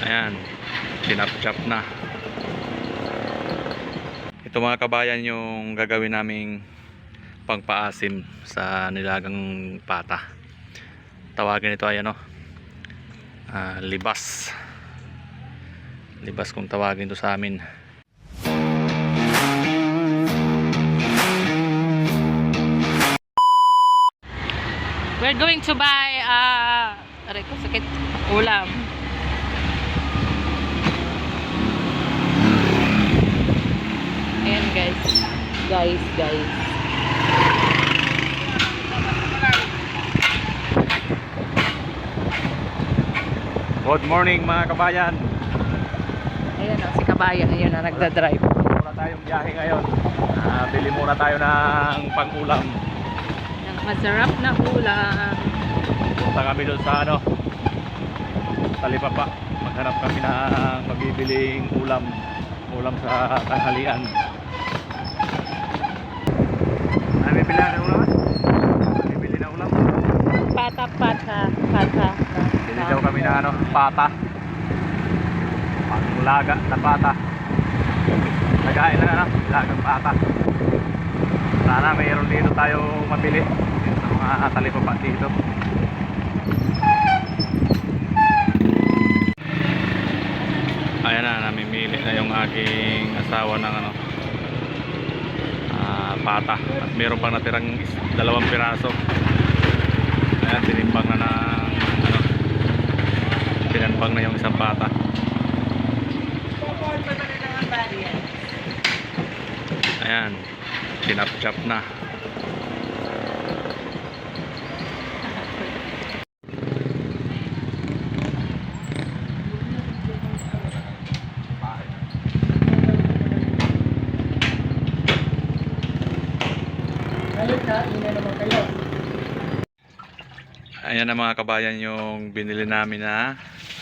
Ayan, tinap-chop na. Ito mga kabayan yung gagawin naming pangpaasim sa nilagang pata. Tawagin ito ay ano, libas. Libas kung tawagin ito sa amin. We're going to buy aray ko sakit, ulam. Ayan guys. Good morning mga kabayan. Ayan si kabayan, ayun na nagda-drive. Muna tayong biyahe ngayon. Bili muna tayo ng pang-ulam. Ang masarap na ulam. Punta kami doon sa ano, Talipapa. Maghanap kami ng mabibiling ulam sa tanghalian. Bibili na ulam? Bibili na ulam? Pata. Bili daw kami na ano, pata. Panglaga na pata. Nagain na ano, lagang pata. Sana mayroon dito tayo mabili sa mga Talipapa dito. Ayan na, namimili na yung aking asawa ng ano, pata. At meron pang natirang 2 piraso. Ayan, tinimbang na ano, tinanbang na yung isang pata. Ayan, tinap-chop na. Ayan na mga kabayan yung binili namin na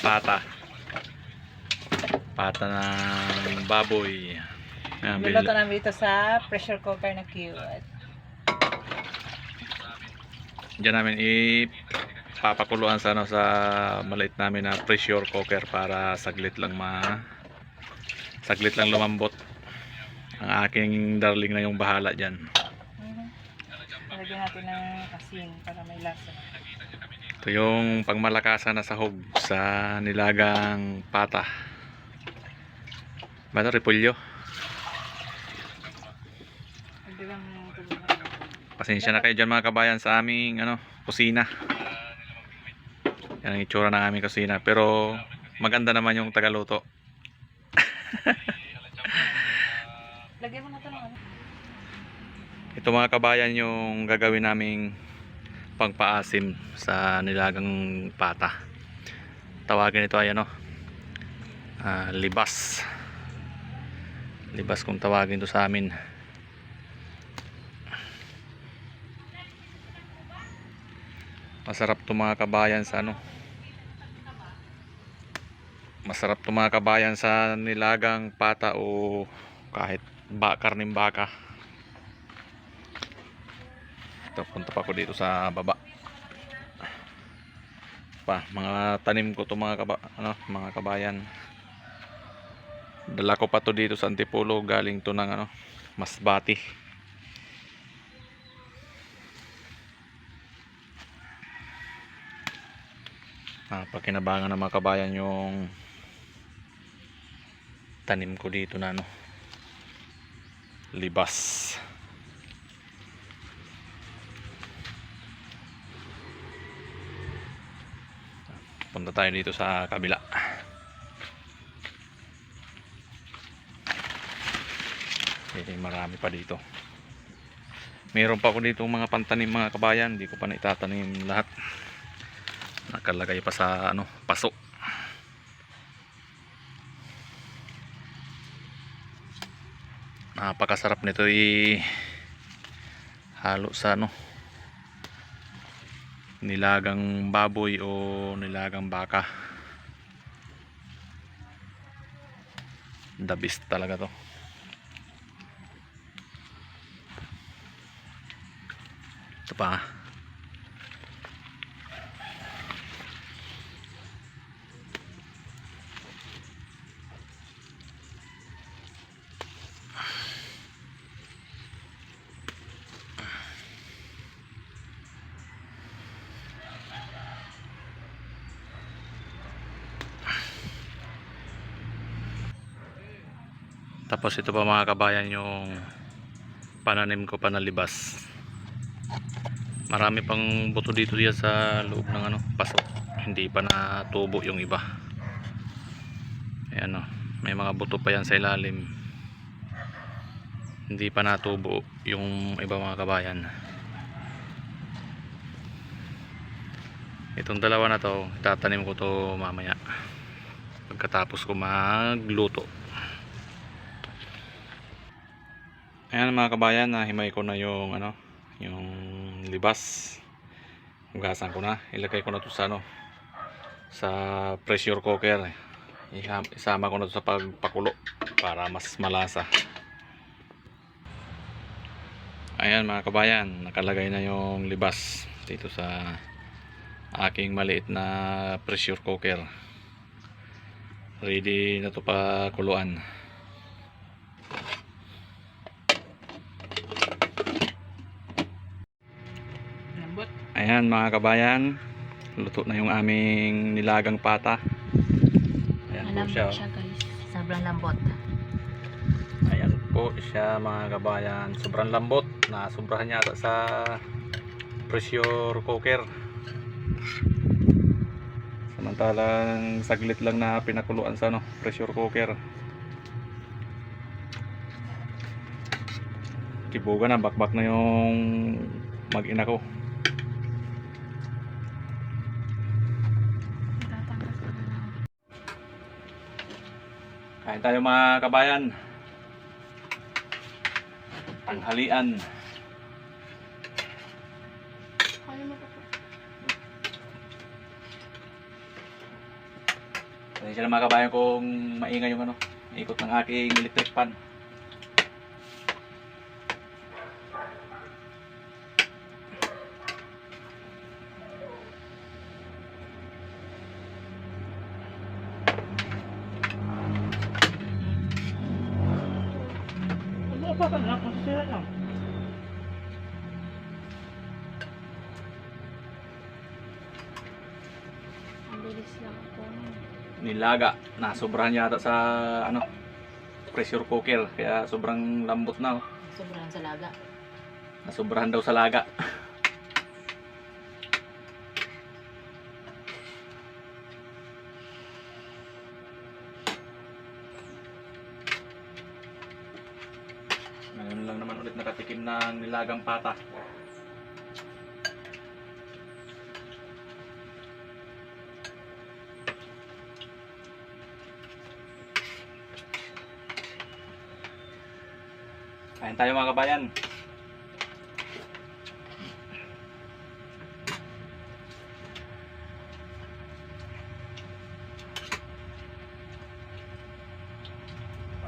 pata ng baboy. Ayan, Niluto namin dito sa pressure cooker na cute. Diyan namin ipapakuluan sa ano, sa maliit namin na pressure cooker para saglit lang lumambot. Ang aking darling na yung bahala diyan. Lagyan natin ng asin para may lasa. Ito yung pangmalakasan na sahog sa nilagang pata. Ba ito, repolyo? Pasensya na kayo dyan mga kabayan sa aming ano, kusina. Yan ang itsura ng aming kusina. Pero maganda naman yung tagaluto. Lagyan mo na ito ng ano. Ito mga kabayan yung gagawin naming pangpaasim sa nilagang pata. Tawagin ito ay ano, libas. Libas kung tawagin ito sa amin. Masarap to mga kabayan sa ano, masarap to mga kabayan sa nilagang pata o kahit karning baka. Ito, punta pa ako dito sa baba. Mga tanim ko to mga kabayan. Dala ko pa to dito sa Antipolo, galing to ng ano, Masbati. Pakinabangan ng mga kabayan yung tanim ko dito na ano, libas. Punta tayo dito sa kabila. Marami pa dito. Meron pa ako dito mga pantanim mga kabayan, hindi ko pa naitatanim lahat. Nakalagay pa sa ano, paso. Napakasarap nito halo sa ano, nilagang baboy o nilagang baka. The best talaga to. Ito pa. Tapos ito pa mga kabayan yung pananim ko pa na libas. Marami pang buto dito diyan sa loob ng ano, paso. Hindi pa natubo yung iba. Ayan o, may mga buto pa yan sa ilalim. Hindi pa natubo yung iba mga kabayan. Itong dalawa na to, tatanim ko to mamaya pagkatapos ko magluto. Ayan mga kabayan, nahimay ko na yung ano, yung libas. Hugasan ko na, ilagay ko na to sa ano, sa pressure cooker. Isama ko na to sa pagpakulo para mas malasa. Ayan mga kabayan, nakalagay na yung libas dito sa aking maliit na pressure cooker. Ready na to pakuluan. Ayan mga kabayan, luto na yung aming nilagang pata. Ayan po siya. Guys. Sobrang lambot. Ayan po siya mga kabayan. Sobrang lambot. Nasobrahan yata sa pressure cooker. Samantalang saglit lang na pinakuluan sa ano, pressure cooker. Tibugan na, bakbak na yung mag-ina ko. Kain tayo mga kabayan. Tanghalian. Pasensya na mga kabayan kung maingay yung ano, ikot ng aking electric pan. Nilaga, nasobrahan yata sa ano, pressure cooker, kaya sobrang lambot na. Sobrang sa laga. Nasobrahan daw sa laga. Ngayon lang naman ulit nakatikim ng nilagang pata. Kain tayo mga kabayan.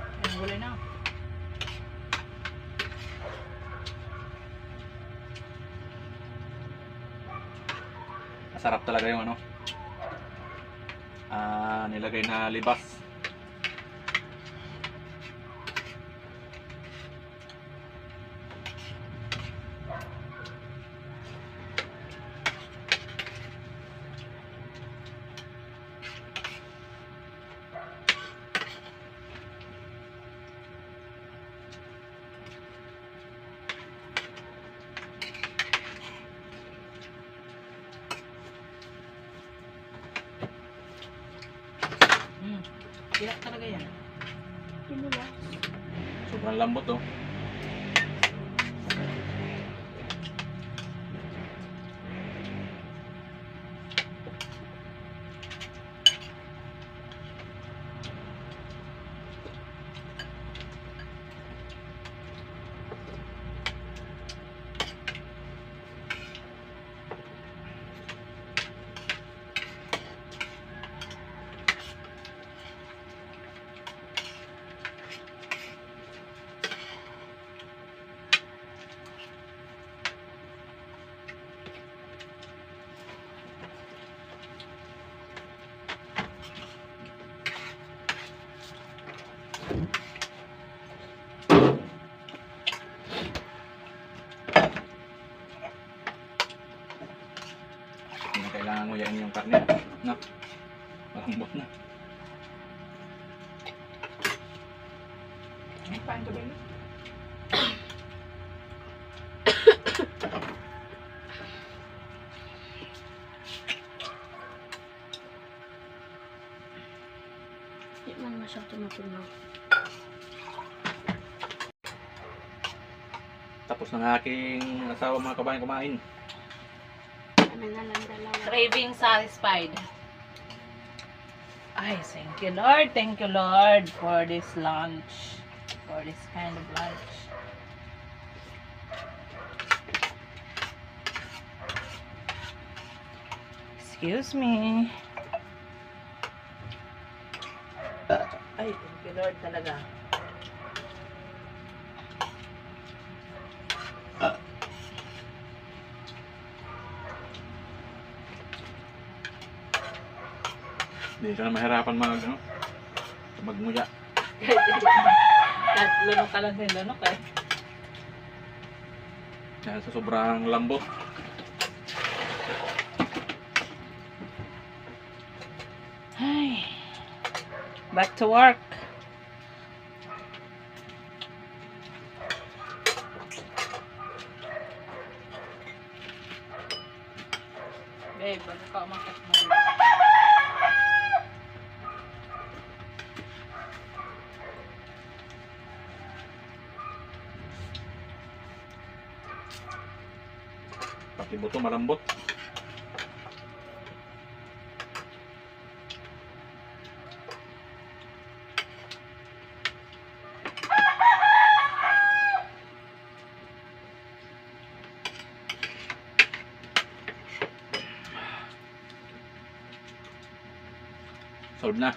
Ang gulay na. Masarap talaga yung ano, nilagay na libas. Hirap talaga yan. Sobrang lambot oh. Hindi na kailangan nguyain yung karne. No? Malambot na. Paano ba yun? Di man masyado matunaw. Tapos ng aking asawa mga kabayan kumain. Ano na lang dalawa. Craving satisfied. Ay, thank you Lord for this lunch. For this kind of lunch. Excuse me. Ay, thank you Lord talaga. Hindi ka na mahirapan magmuya. Kahit lunok ka lang sa lunok eh. Dahil sa sobrang lambot. Ay. Back to work. Babe, bago ka umakit mo. Pati buto malambot. Solve na.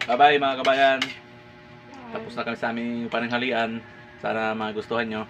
Bye-bye mga kabayan. Tapos na kami sa aming pananghalian. Sana magustuhan nyo.